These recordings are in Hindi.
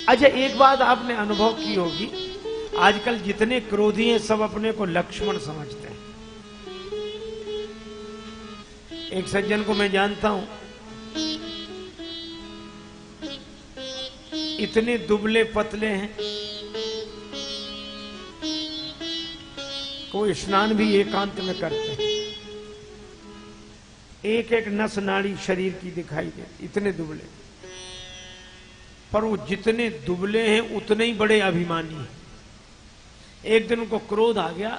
अच्छा, एक बात आपने अनुभव की होगी, आजकल जितने क्रोधी हैं सब अपने को लक्ष्मण समझते हैं। एक सज्जन को मैं जानता हूं, इतने दुबले पतले हैं, वो स्नान भी एकांत में करते हैं, एक एक नस नाड़ी शरीर की दिखाई दे, इतने दुबले। पर वो जितने दुबले हैं उतने ही बड़े अभिमानी हैं। एक दिन उनको क्रोध आ गया,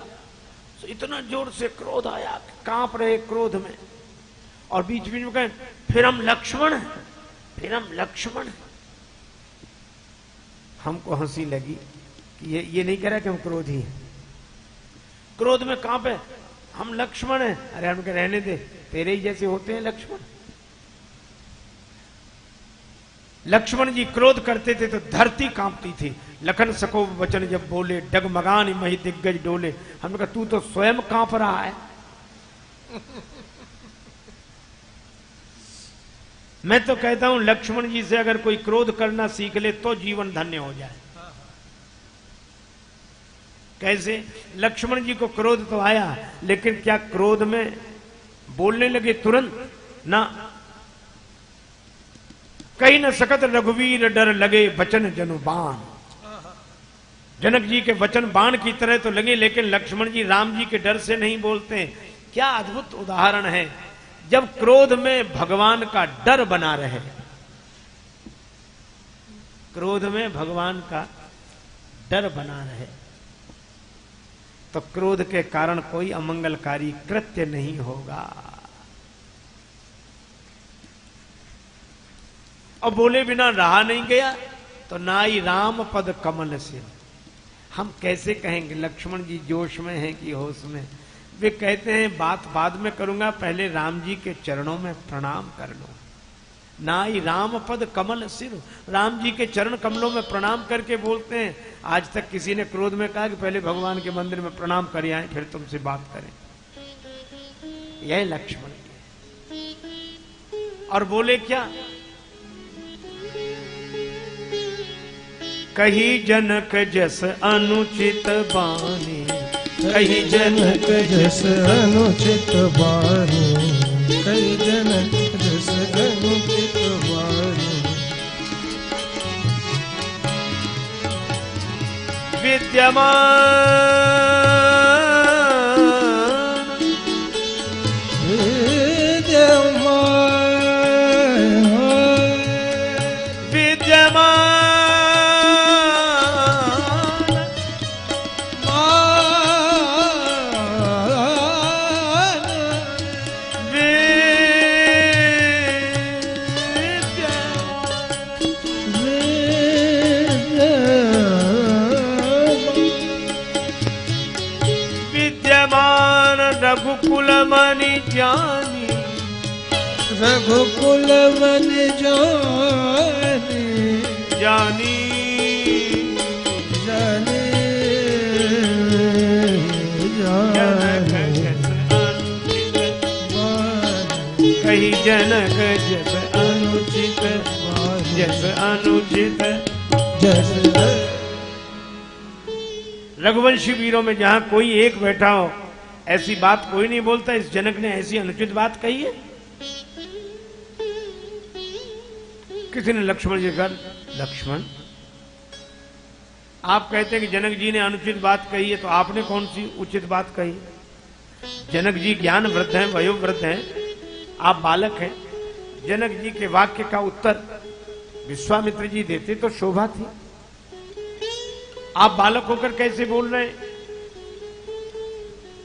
तो इतना जोर से क्रोध आया, कांप रहे क्रोध में, और बीच बीच में कहें फिर हम लक्ष्मण हैं, फिर हम लक्ष्मण हैं। हमको हंसी लगी कि ये नहीं कह रहा कि हम क्रोधी हैं, क्रोध में कांपे, हम लक्ष्मण हैं। अरे हम कह रहने दे, तेरे ही जैसे होते हैं लक्ष्मण। लक्ष्मण जी क्रोध करते थे तो धरती कांपती थी। लखन सको वचन जब बोले, डगमगान मही दिग्गज डोले। हमने कहा तू तो स्वयं कांप रहा है। मैं तो कहता हूं लक्ष्मण जी से अगर कोई क्रोध करना सीख ले तो जीवन धन्य हो जाए। कैसे? लक्ष्मण जी को क्रोध तो आया, लेकिन क्या क्रोध में बोलने लगे तुरंत? ना। कहीं न सकत रघुवीर डर लगे वचन जनु बाण। जनक जी के वचन बाण की तरह तो लगे, लेकिन लक्ष्मण जी राम जी के डर से नहीं बोलते। क्या अद्भुत उदाहरण है, जब क्रोध में भगवान का डर बना रहे, क्रोध में भगवान का डर बना रहे, तो क्रोध के कारण कोई अमंगलकारी कृत्य नहीं होगा। और बोले बिना रहा नहीं गया, तो नाई राम पद कमल से। हम कैसे कहेंगे लक्ष्मण जी जोश में हैं कि होश में? वे कहते हैं बात बाद में करूंगा, पहले राम जी के चरणों में प्रणाम कर लो। नाई राम पद कमल सिर, राम जी के चरण कमलों में प्रणाम करके बोलते हैं। आज तक किसी ने क्रोध में कहा कि पहले भगवान के मंदिर में प्रणाम कर आए फिर तुमसे बात करें? यह लक्ष्मण जी। और बोले क्या? कही जनक जस अनुचित बानी, कही जनक जस अनुचित बानी, कही जनक जस अनुचित बानी। रघुकुल मन जानी, रघुकुल मन जानी, जानी जानी कही जनक जस अनुचित, जस अनुचित जस। रघुवंशी वीरों में जहां कोई एक बैठा हो, ऐसी बात कोई नहीं बोलता। इस जनक ने ऐसी अनुचित बात कही है? किसी ने लक्ष्मण जी कहा, लक्ष्मण आप कहते हैं कि जनक जी ने अनुचित बात कही है, तो आपने कौन सी उचित बात कही? जनक जी ज्ञान वृद्ध हैं, वयोवृद्ध हैं, आप बालक हैं। जनक जी के वाक्य का उत्तर विश्वामित्र जी देते तो शोभा थी। आप बालक होकर कैसे बोल रहे हैं?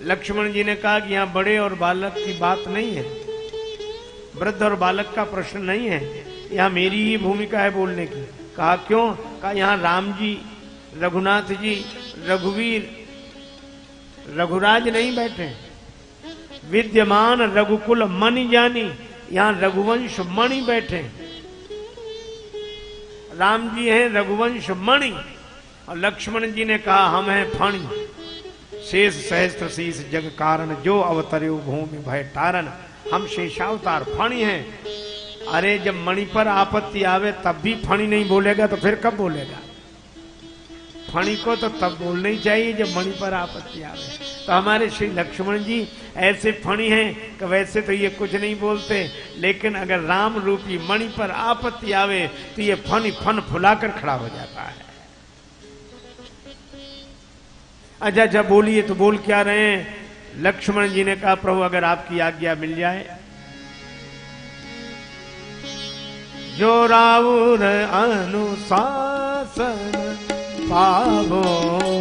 लक्ष्मण जी ने कहा कि यहां बड़े और बालक की बात नहीं है, वृद्ध और बालक का प्रश्न नहीं है, यहां मेरी ही भूमिका है बोलने की। कहा क्यों? कहा यहां राम जी, रघुनाथ जी, रघुवीर, रघुराज नहीं बैठे। विद्यमान रघुकुल मणि जानी, यहां रघुवंश मणि बैठे। राम जी हैं रघुवंश मणि, और लक्ष्मण जी ने कहा हम हैं फणि। शेष सहस्त्र शीस जग कारण, जो अवतरे भूमि भय तारण। हम शेषावतार फणि हैं, अरे जब मणि पर आपत्ति आवे तब भी फणी नहीं बोलेगा तो फिर कब बोलेगा? फणी को तो तब बोलना ही चाहिए जब मणि पर आपत्ति आवे। तो हमारे श्री लक्ष्मण जी ऐसे फणी हैं कि वैसे तो ये कुछ नहीं बोलते, लेकिन अगर राम रूपी मणि पर आपत्ति आवे तो ये फनी फन फुलाकर खड़ा हो जाता है। अच्छा जब बोलिए तो बोल क्या रहे हैं? लक्ष्मण जी ने कहा प्रभु अगर आपकी आज्ञा मिल जाए, जो राउर अनुशासन पावो,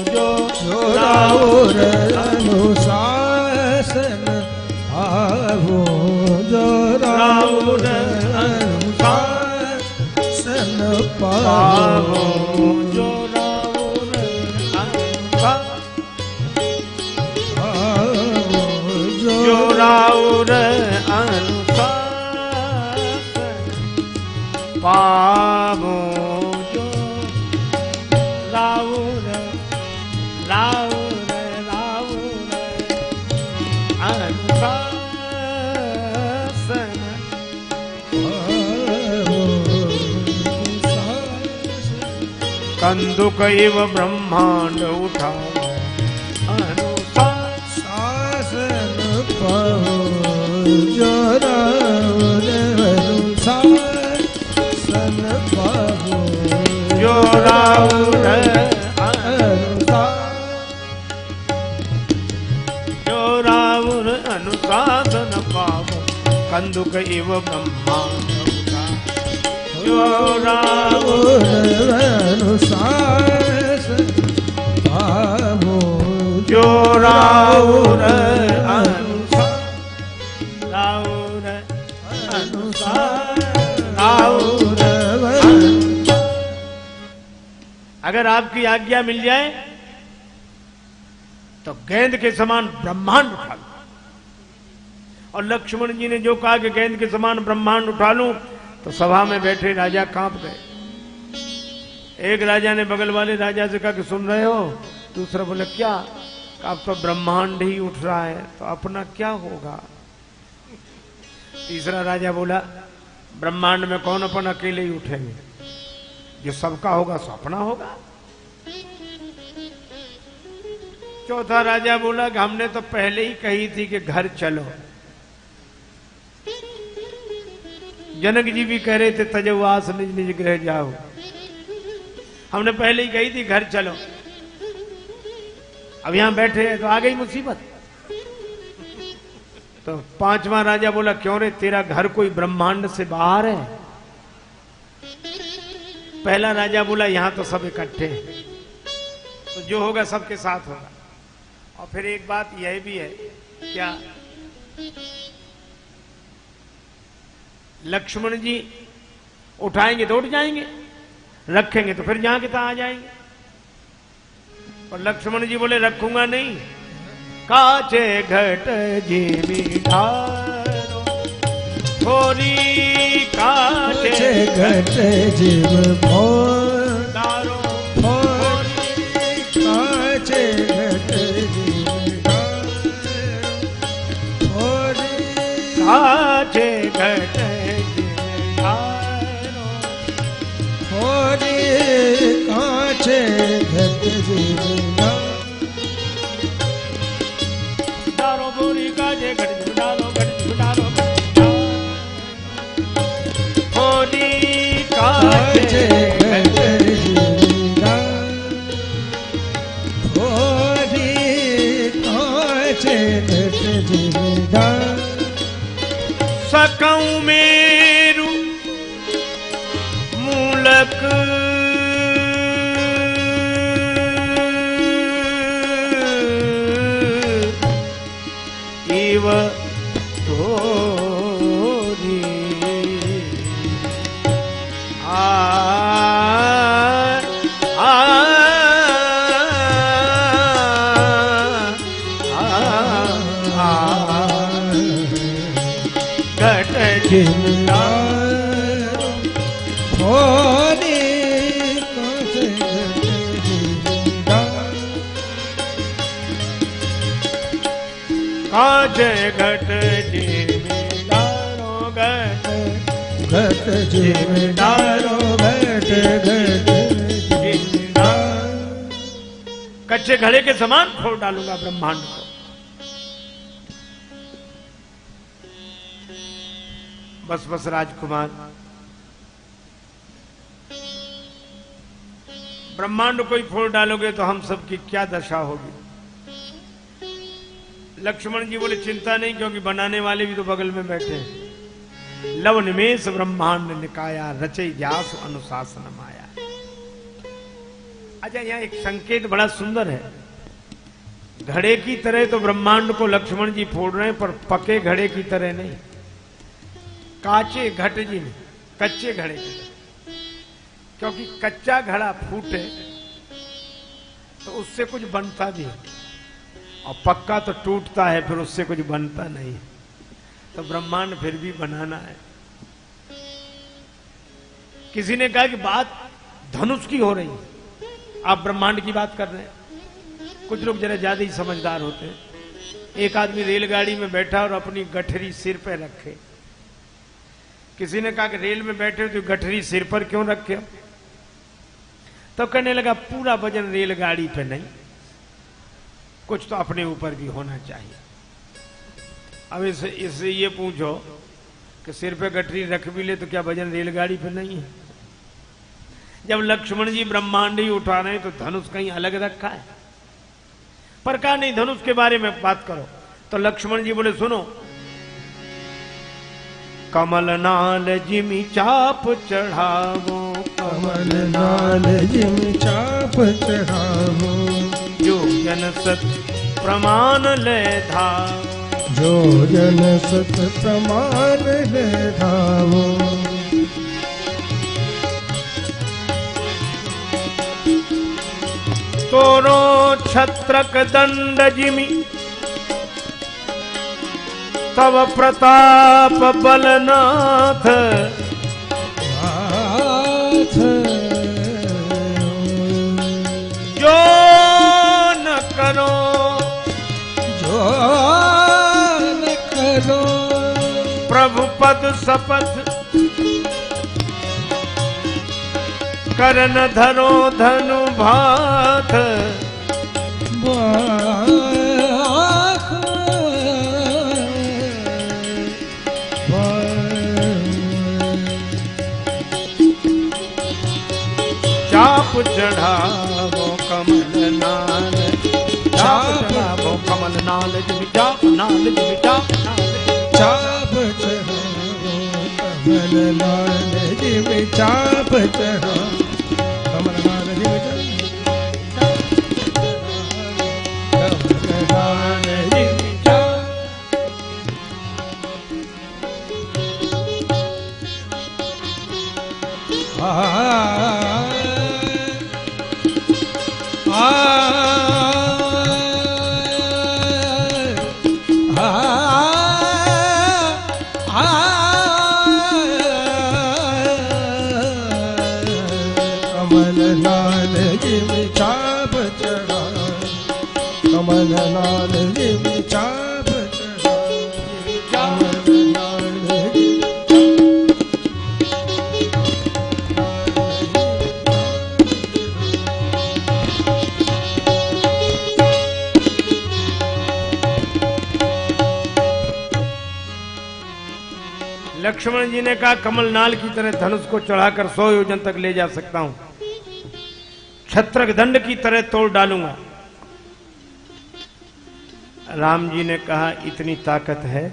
जो राउर अनुशासन पावो, जो राउर अनुशासन पावो, जो राउर जो राउर अनुशासन पावो, जो राउर राउर राउर अनुशासन कंदुक इव ब्रह्मांड उठाओ, अनुशासन पावो, जो राउर अनुशासन पावो, जो राउर अनुशासन पावो, कंदुक इव ब्रह्मांड उठाओ, जो राउर अनुशासन पावो, जो राउर राउर राउर। अगर आपकी आज्ञा मिल जाए तो गेंद के समान ब्रह्मांड उठा लो। और लक्ष्मण जी ने जो कहा कि गेंद के समान ब्रह्मांड उठा लूं, तो सभा में बैठे राजा कांप गए। एक राजा ने बगल वाले राजा से कहा कि सुन रहे हो? दूसरा बोले क्या? अब तो ब्रह्मांड ही उठ रहा है, तो अपना क्या होगा? तीसरा राजा बोला ब्रह्मांड में कौन अपन अकेले ही उठेंगे, जो सबका होगा सो अपना होगा। चौथा राजा बोला कि हमने तो पहले ही कही थी कि घर चलो। जनक जी भी कह रहे थे तजवास निज निज गृह जाओ, हमने पहले ही कही थी घर चलो। अब यहां बैठे हैं तो आ गई मुसीबत। तो पांचवा राजा बोला क्यों रे, तेरा घर कोई ब्रह्मांड से बाहर है? पहला राजा बोला यहां तो सब इकट्ठे हैं, तो जो होगा सबके साथ होगा। और फिर एक बात यह भी है, क्या लक्ष्मण जी उठाएंगे तो उठ जाएंगे, रखेंगे तो फिर जहां के तहां आ जाएंगे। और लक्ष्मण जी बोले रखूंगा नहीं, काचे घट जीवी ढारो, थोड़ी काचे घट जीव ढारो, काचे घट जीव काचे घट काचे घट जीव डालो, बोरी काचे घट जीव डालो, घट जीव डालो, होली काचे घट सकऊं मेरू मूलक इव तोरी काचे घट जीवी डारो, घट घट जिम डालो घट घट जिम डालो। कच्चे घड़े के समान फोड़ डालूंगा ब्रह्मांड को। बस बस राजकुमार, ब्रह्मांड को ही फोड़ डालोगे तो हम सबकी क्या दशा होगी। लक्ष्मण जी बोले चिंता नहीं, क्योंकि बनाने वाले भी तो बगल में बैठे हैं। लव निमेष ब्रह्मांड निकाया, रचे व्यास अनुशासन माया। अच्छा, यहां एक संकेत बड़ा सुंदर है। घड़े की तरह तो ब्रह्मांड को लक्ष्मण जी फोड़ रहे हैं, पर पके घड़े की तरह नहीं, काचे घट जी में, कच्चे घड़े की तरह। क्योंकि कच्चा घड़ा फूटे तो उससे कुछ बनता भी है, और पक्का तो टूटता है, फिर उससे कुछ बनता नहीं है। तो ब्रह्मांड फिर भी बनाना है। किसी ने कहा कि बात धनुष की हो रही है, आप ब्रह्मांड की बात कर रहे हैं। कुछ लोग जरा ज्यादा ही समझदार होते हैं। एक आदमी रेलगाड़ी में बैठा और अपनी गठरी सिर पे रखे। किसी ने कहा कि रेल में बैठे तो गठरी सिर पर क्यों रखे? तो कहने लगा पूरा वजन रेलगाड़ी पे नहीं, कुछ तो अपने ऊपर भी होना चाहिए। अब इससे ये पूछो कि सिर पे गठरी रख भी ले तो क्या वजन रेलगाड़ी पे नहीं है? जब लक्ष्मण जी ब्रह्मांड ही उठा रहे हैं तो धनुष कहीं अलग रखा है? पर कहा नहीं, धनुष के बारे में बात करो। तो लक्ष्मण जी बोले सुनो, कमल नाल जिमि चाप चढ़ावो, कमल नाल जिम चाप चढ़ावो, जो जन सत प्रमाण ले धावो, जो जन सत प्रमाण ले धावो। तोरो छत्रक दंड जिमि, तव प्रताप बलनाथ, जो न करो, जो न करो, प्रभु पद शपथ, करन धरो धनु भात, चाप चढ़ावो कमल नाल, चाप चढ़ावो कमल नाल, जिमि चाप नाल, जिमि चाप नाल, चाप चढ़ावो कमल नाल, जिमि चाप चढ़ावो कमल नाल, जिमि चाप कमल नाल, जिमि चाप। कमल नाल जिमि चाप चढ़ावो, कमल नाल जिमि चाप चढ़ावो, कमल नाल लक्ष्मण जी ने कहा कमल नाल की तरह धनुष को चढ़ाकर 100 योजन तक ले जा सकता हूं, छत्रक दंड की तरह तोड़ डालूंगा। राम जी ने कहा इतनी ताकत है।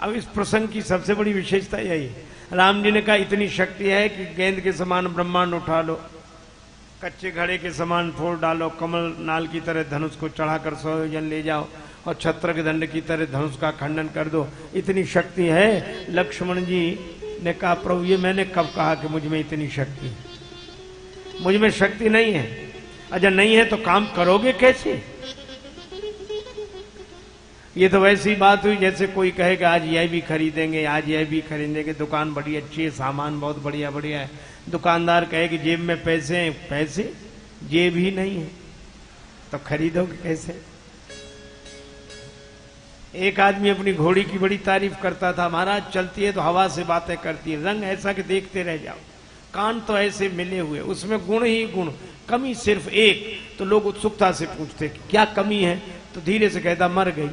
अब इस प्रसंग की सबसे बड़ी विशेषता यही है, राम जी ने कहा इतनी शक्ति है कि गेंद के समान ब्रह्मांड उठा लो, कच्चे घड़े के समान फोड़ डालो, कमल नाल की तरह धनुष को चढ़ाकर 100 योजन ले जाओ और छत्रक दंड की तरह धनुष का खंडन कर दो। इतनी शक्ति है। लक्ष्मण जी ने कहा प्रभु ये मैंने कब कहा कि मुझ में इतनी शक्ति है? मुझ में शक्ति नहीं है। अच्छा नहीं है तो काम करोगे कैसे? ये तो वैसी बात हुई जैसे कोई कहेगा आज यह भी खरीदेंगे, आज यह भी खरीदेंगे, दुकान बड़ी अच्छी है, सामान बहुत बढ़िया बढ़िया है। दुकानदार कहे कि जेब में पैसे हैं, पैसे जेब ही नहीं है तो खरीदोगे कैसे? एक आदमी अपनी घोड़ी की बड़ी तारीफ करता था, महाराज चलती है तो हवा से बातें करती है, रंग ऐसा कि देखते रह जाओ, कान तो ऐसे मिले हुए, उसमें गुण ही गुण, कमी सिर्फ एक। तो लोग उत्सुकता से पूछते कि क्या कमी है, तो धीरे से कहता मर गई।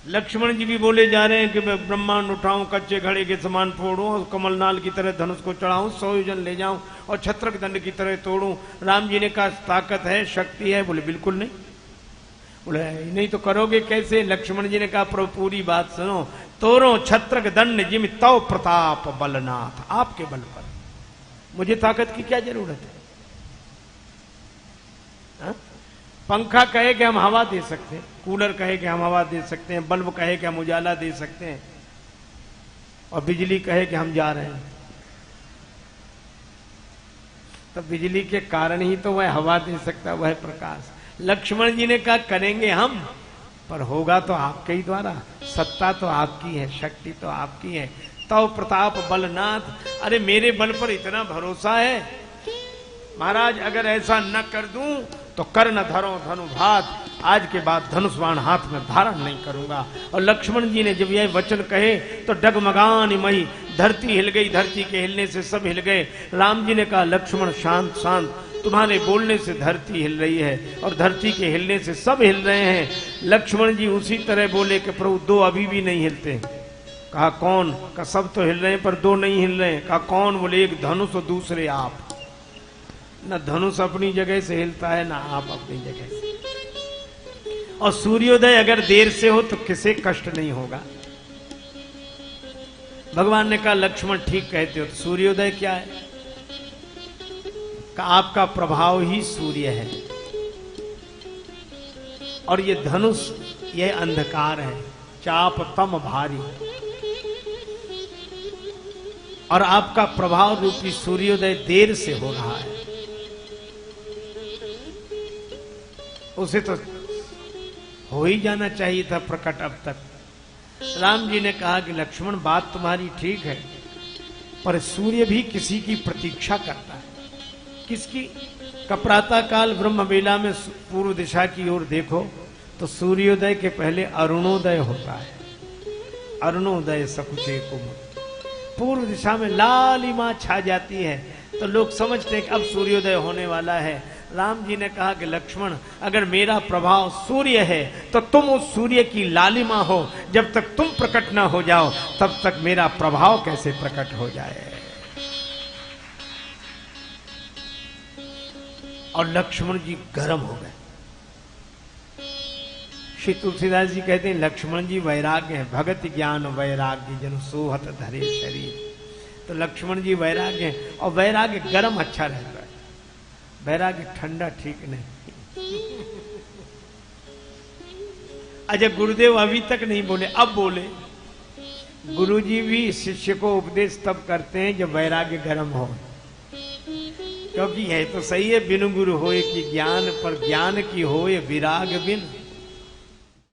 लक्ष्मण जी भी बोले जा रहे हैं कि मैं ब्रह्मांड उठाऊं, कच्चे घड़े के समान फोड़ूं और कमलनाल की तरह धनुष को चढ़ाऊं, 100 योजन ले जाऊं और छत्रक दंड की तरह तोड़ूं। राम जी ने कहा ताकत है, शक्ति है? बोले बिल्कुल नहीं। बोले नहीं तो करोगे कैसे? लक्ष्मण जी ने कहा प्रभु पूरी बात सुनो, तोरो छत्रक दंड जिम तव प्रताप बलनाथ, आपके बल पर, मुझे ताकत की क्या जरूरत है? हा? पंखा कहे कि हम हवा दे सकते हैं, कूलर कहे कि हम हवा दे सकते हैं, बल्ब कहे कि हम उजाला दे सकते हैं, और बिजली कहे कि हम जा रहे हैं। तो बिजली के कारण ही तो वह हवा दे सकता, वह प्रकाश। लक्ष्मण जी ने कहा करेंगे हम, पर होगा तो आपके ही द्वारा, सत्ता तो आपकी है, शक्ति तो आपकी है। तव प्रताप बलनाथ, अरे मेरे बल पर इतना भरोसा है महाराज, अगर ऐसा न कर दूं तो कर्ण धरो धनुभात, आज के बाद धनुष बाण हाथ में धारण नहीं करूंगा। और लक्ष्मण जी ने जब यह वचन कहे तो डगमगान मही, धरती हिल गई, धरती के हिलने से सब हिल गए। राम जी ने कहा लक्ष्मण शांत शांत, तुम्हारे बोलने से धरती हिल रही है और धरती के हिलने से सब हिल रहे हैं। लक्ष्मण जी उसी तरह बोले कि प्रभु दो अभी भी नहीं हिलते। कहा कौन? कहा सब तो हिल रहे हैं पर दो नहीं हिल रहे हैं। कहा कौन? बोले एक धनुष और दूसरे आप। न धनुष अपनी जगह से हिलता है, ना आप अपनी जगह से। और सूर्योदय अगर देर से हो तो किसे कष्ट नहीं होगा। भगवान ने कहा लक्ष्मण ठीक कहते हो। तो सूर्योदय क्या है? का आपका प्रभाव ही सूर्य है, और ये धनुष ये अंधकार है, चाप तम भारी, और आपका प्रभाव रूपी सूर्योदय देर से हो रहा है। उसे तो हो ही जाना चाहिए था प्रकट अब तक। राम जी ने कहा कि लक्ष्मण बात तुम्हारी ठीक है, पर सूर्य भी किसी की प्रतीक्षा करता है। किसकी? प्रातः काल ब्रह्म बेला में पूर्व दिशा की ओर देखो तो सूर्योदय के पहले अरुणोदय होता है। अरुणोदय सकुचे कुम, पूर्व दिशा में लालिमा छा जाती है, तो लोग समझते हैं कि अब सूर्योदय होने वाला है। राम जी ने कहा कि लक्ष्मण अगर मेरा प्रभाव सूर्य है तो तुम उस सूर्य की लालिमा हो, जब तक तुम प्रकट ना हो जाओ तब तक मेरा प्रभाव कैसे प्रकट हो जाए। और लक्ष्मण जी गर्म हो गए। श्री तुलसीदास जी कहते हैं लक्ष्मण जी वैराग्य है, भगत ज्ञान वैराग्य जन सोहत धरे शरीर। तो लक्ष्मण जी वैराग्य है, और वैराग्य गर्म अच्छा रहता है, वैराग्य ठंडा ठीक नहीं। अजय गुरुदेव अभी तक नहीं बोले, अब बोले। गुरुजी भी शिष्य को उपदेश तब करते हैं जब वैराग्य गर्म हो, क्योंकि यह तो सही है बिनु गुरु होए कि ज्ञान, पर ज्ञान की होए विराग बिन